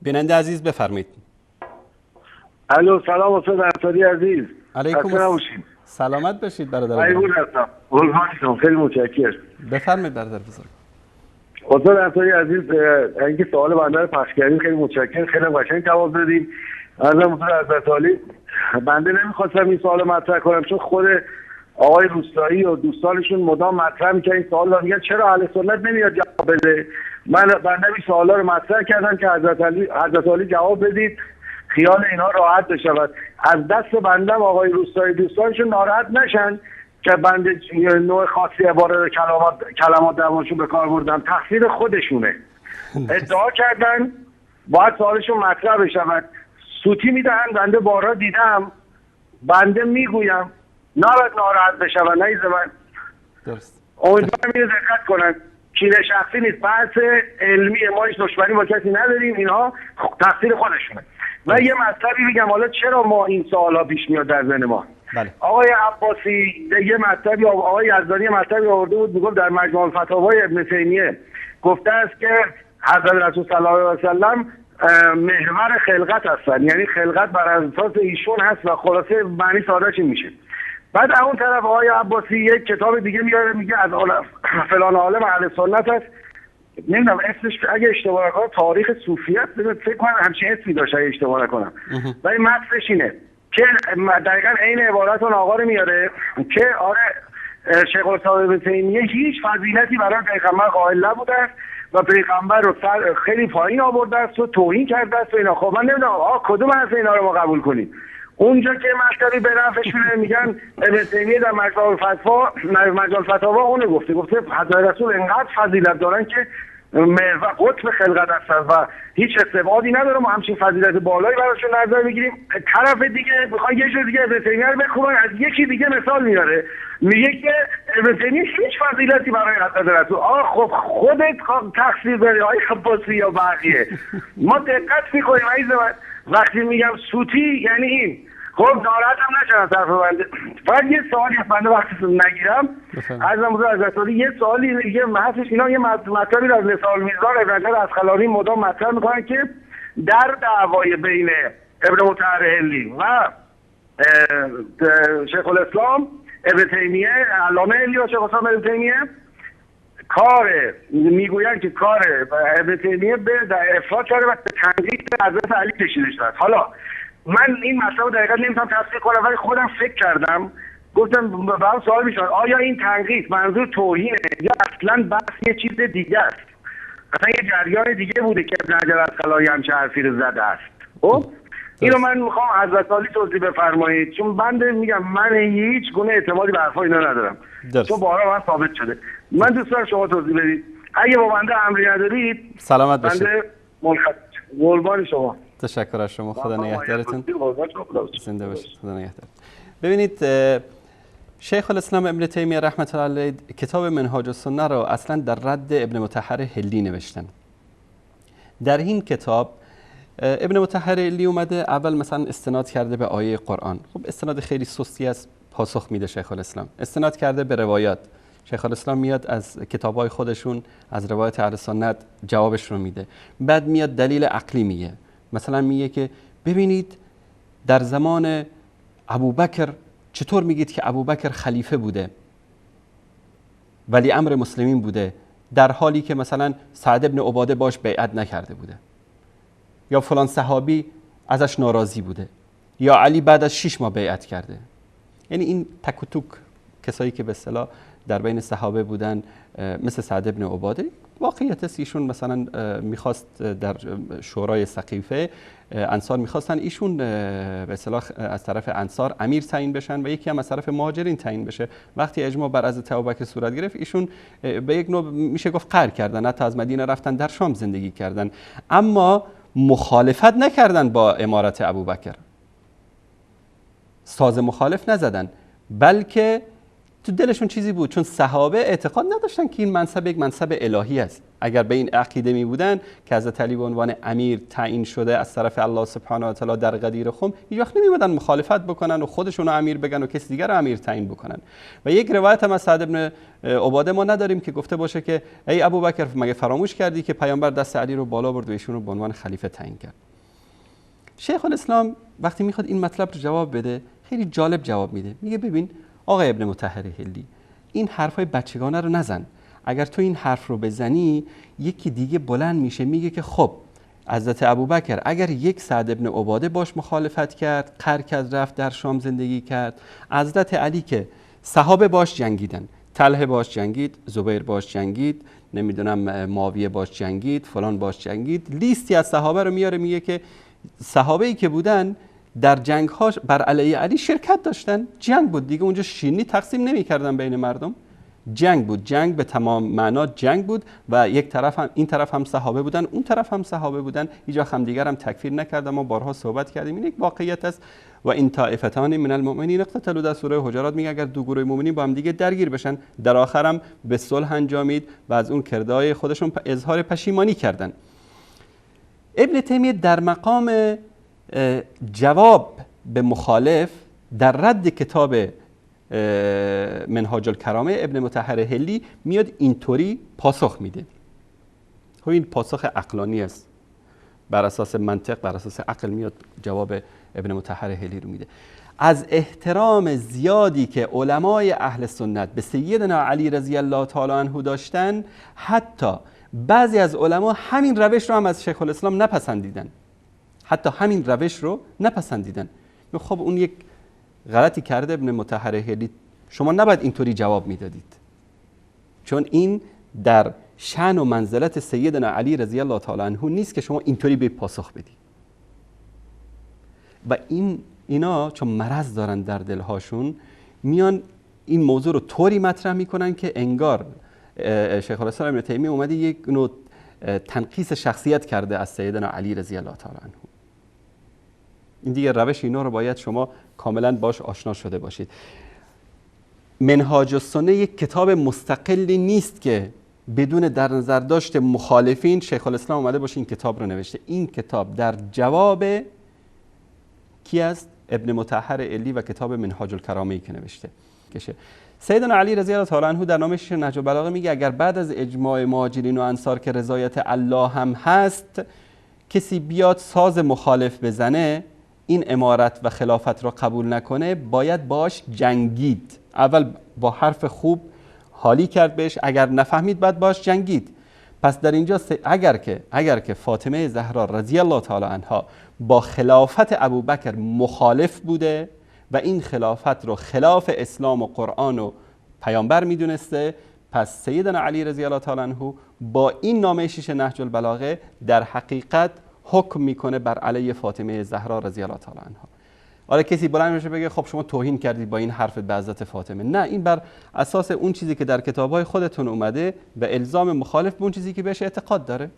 بیننده عزیز بفرمایید. الو، سلام استاد انصاری عزیز. علیکم السلام. سلامت باشید برادر. قیبون هستم. قربانتون، خیلی متشکرم. بفرمایید برادر بزرگ. استاد انصاری عزیز، اینکه سوال بنده رو پخش کردیم خیلی متشکرم، خیلی قشنگ جواب دادیم. عرضم حضور حضرت عالی، بنده نمیخواستم این سوال مطرح کنم چون خود آقای روستایی و دوستانشون مدام مطرح میکنن این سوال رو، میگن چرا اهل سنت نمیاد جواب بده. بنده این سوالا رو مطرح کردم که حضرت عالی جواب بدید، خیال اینا راحت بشود. از دست بندم آقای روستایی دوستانشون ناراحت نشن که بنده نوع خاصی عباره کلمات درمانشون به کار بردم، تقصیر خودشونه. ادعا کردن باید سوالشون مطرح بشود، سوتی میدهن. بنده بارها دیدم، بنده میگویم نباید ناراحت بشود، نه من درست. امیدوارم اینو دقت کنن، کینه شخصی نیست، بحث علمی، ما هیچ دشمنی با کسی نداریم، اینها تقصیر خودشونه. و یه مطلبی بگم، حالا چرا ما این سوالا پیش میاد در ذهن ما. بله. آقای عباسی یه مطلبی، آقای یزدانی مطلبی آورده بود، میگفت در مجموع الفتاوای ابن تیمیه گفته است که حضرت رسول صلی الله علیه و سلم محور خلقت هستن، یعنی خلقت بر اساس ایشون هست و خلاصه معنی سادهش میشه. بعد اون طرف آقای عباسی یک کتاب دیگه میاره میگه از فلان عالم اهل سنت است، نمیدونم اسمش اگه اشتباه نکنم تاریخ صوفیه است، فکر کنم همچین اسمی داشت اگه اشتباه نکنم. ولی متنش اینه که دقیقاً عین عبارت اون آقا رو میاره که آره شیخ الاسلام ابن تیمیه هیچ فضیلتی برای پیغمبر قائل نبوده است و پیغمبر رو خیلی پایین آورده است و توهین کرده است و اینا. خب من نمیدونم کدوم از اینا رو ما قبول کنیم. اونجا که مشتری به نفعشونه میگن ابن تیمیه در مجموع الفتاوا اونو گفته حضرت رسول انقدر فضیلت دارن که و قطب خلقت هستن و هیچ استبعادی نداره ما همچین فضیلت بالایی براشون نظر بگیریم. طرف دیگه میخوان یه جور دیگه ابن تیمیه رو بخونن، از یکی دیگه مثال میاره میگه که ابن تیمیه هیچ فضیلتی برای حضرت رسول. خب خودت تقصیر داری آقای عباسی یا بقیه. ما دقت میکنیم عزیز من، وقتی میگم سوتی یعنی این. خب ناراحت هم نشن از طرف بنده. فقط یه سوالی از بنده وقتی نگیرم عرضم حضور حضرت عالی، یه سوالی دیگه محضش اینا یه مطلبی از لسان المیزان ابن اسقلانی مدام مطرح میکنن که در دعوای بین ابن مطهر حلی و شیخ الاسلام ابن تیمیه، علامه حلی و شیخ الاسلام ابن تیمیه، میگوین که کار ابن تیمیه به افراط کرده و به تنقیح حضرت علی کشیده شد. حالا من این مسئله رو دقیقاً نمیتونم تصدیق کنم ولی خودم فکر کردم، گفتم برام سوال میشد آیا این تنقیح منظور توهینه یا اصلا بحث یه چیز دیگه است، اصلا یه جریان دیگه بوده که ابن حجر الاسقلانی همچه حرفی رو زده است. خب اینو من میخوام حضرت عالی توضیح بفرمایید، چون بنده میگم من هیچ گونه اعتمادی به حرفا اینا ندارم، چون بارها من ثابت شده. من دوست دارم شما توضیح بدید، اگه با بنده امری ندارید. سلامت باشید. بنده قربان شما. تشکر از شما، خدا نگهدارتون. زنده باشید، خدا نگهدار. ببینید شیخ الاسلام ابن تیمیه رحمت الله علیه کتاب منهاج السنه را اصلا در رد ابن مطهر حلی نوشتن. در این کتاب ابن مطهر حلی اومده اول مثلا استناد کرده به آیه قرآن. خب استناد خیلی سستی است، پاسخ میده شیخ الاسلام. استناد کرده به روایات. شیخ الاسلام میاد از کتابای خودشون از روایت اهل سنت جوابش رو میده. بعد میاد دلیل عقلی میگه، مثلا میگه که ببینید در زمان ابوبکر چطور میگید که ابوبکر خلیفه بوده ولی امر مسلمین بوده در حالی که مثلا سعد ابن عباده باش بیعت نکرده بوده، یا فلان صحابی ازش ناراضی بوده، یا علی بعد از 6 ماه بیعت کرده. یعنی این تک و توک کسایی که به اصطلاح در بین صحابه بودن مثل سعد ابن عباده، واقعیت است ایشون مثلا میخواست در شورای سقیفه انصار میخواستن ایشون به اصطلاح از طرف انصار امیر تعیین بشن و یکی هم از طرف مهاجرین تعیین بشه. وقتی اجماع بر حضرت ابوبکر صورت گرفت ایشون به یک نوع میشه گفت قهر کردن، حتی از مدینه رفتن در شام زندگی کردن، اما مخالفت نکردن با امارت ابوبکر، ساز مخالف نزدن، بلکه تو دلشون چیزی بود، چون صحابه اعتقاد نداشتن که این منصب یک منصب الهی است. اگر به این عقیده می بودن که حضرت علی به عنوان امیر تعیین شده از طرف الله سبحانه و تعالی در غدیر خم، هیچ وقت نمی‌اومدن مخالفت بکنن و خودشونو امیر بگن و کسی دیگر رو امیر تعیین بکنن. و یک روایت هم از سعد بن عباده ما نداریم که گفته باشه که ای ابوبکر مگه فراموش کردی که پیامبر دست علی رو بالا برد و ایشون رو به عنوان خلیفه تعیین کرد. شیخ الاسلام وقتی میخواد این مطلب رو جواب بده خیلی جالب جواب میده. میگه ببین آقای ابن مطهر هلی، این حرفای بچگانه رو نزن. اگر تو این حرف رو بزنی یکی دیگه بلند میشه میگه که خب حضرت ابوبکر اگر یک سعد ابن عباده باش مخالفت کرد، قهر کرد، رفت در شام زندگی کرد، حضرت علی که صحابه باش جنگیدن، طلحه باش جنگید، زبیر باش جنگید، نمیدونم معاویه باش جنگید، فلان باش جنگید، لیستی از صحابه رو میاره میگه که صحابه‌ای که بودن در جنگ‌هاش بر علیه علی شرکت داشتن، جنگ بود دیگه، اونجا شیرینی تقسیم نمی‌کردن بین مردم، جنگ بود، جنگ به تمام معنا جنگ بود و یک طرف هم این طرف هم صحابه بودن، اون طرف هم صحابه بودن، هیچ وقت هم دیگر هم تکفیر نکردن. ما بارها صحبت کردیم این یک واقعیت است. و این طائفتان من المؤمنین اقتتلوا، در سوره حجرات میگه اگر دو گروه مؤمنین با هم دیگه درگیر بشن، در آخر هم به صلح انجامید و از اون کردهای خودشون اظهار پشیمانی کردن. ابن تیمیه در مقام جواب به مخالف در رد کتاب منهاج الکرامه ابن مطهر هلی میاد اینطوری پاسخ میده. خب این پاسخ عقلانی است، بر اساس منطق، بر اساس عقل میاد جواب ابن مطهر هلی رو میده. از احترام زیادی که علمای اهل سنت به سیدنا علی رضی الله تعالی عنه داشتن، حتی بعضی از علما همین روش رو هم از شیخ الاسلام نپسندیدن، حتی همین روش رو نپسندیدن. خب اون یک غلطی کرده ابن مطهر هلی، شما نباید اینطوری جواب میدادید، چون این در شأن و منزلت سیدنا علی رضی الله تعالی عنه نیست که شما اینطوری به پاسخ بدی. و اینا چون مرض دارن در دلهاشون، میان این موضوع رو طوری مطرح میکنن که انگار شیخ الاسلام ابن تیمیه اومده یک نوع تنقیص شخصیت کرده از سیدنا علی رضی الله تعالی عنه. این دیگه روش اینا رو باید شما کاملا باش آشنا شده باشید. منهاج السنه یک کتاب مستقلی نیست که بدون در نظر داشت مخالفین شیخ الاسلام اومده باشه این کتاب رو نوشته. این کتاب در جواب کی است؟ ابن مطهر هلی و کتاب منهاج الکرامه ای که نوشته. سیدنا علی رضی الله تعالی عنه در نامه نهج البلاغه میگه اگر بعد از اجماع مهاجرین و انصار که رضایت الله هم هست، کسی بیاد ساز مخالف بزنه، این امارت و خلافت را قبول نکنه، باید باش جنگید. اول با حرف خوب حالی کرد بهش، اگر نفهمید بعد باش جنگید. پس در اینجا اگر که فاطمه زهرا رضی الله تعالی عنها با خلافت ابوبکر مخالف بوده و این خلافت رو خلاف اسلام و قرآن و پیامبر میدونسته، پس سیدنا علی رضی الله تعالی عنه با این نامه 6 نهج البلاغه در حقیقت حکم میکنه بر علیه فاطمه زهرا رضی الله تعالی عنها. حالا کسی بلند میشه بگه خب شما توهین کردید با این حرف به حضرت فاطمه. نه، این بر اساس اون چیزی که در کتاب‌های خودتون اومده و الزام مخالف به اون چیزی که بهش اعتقاد داره.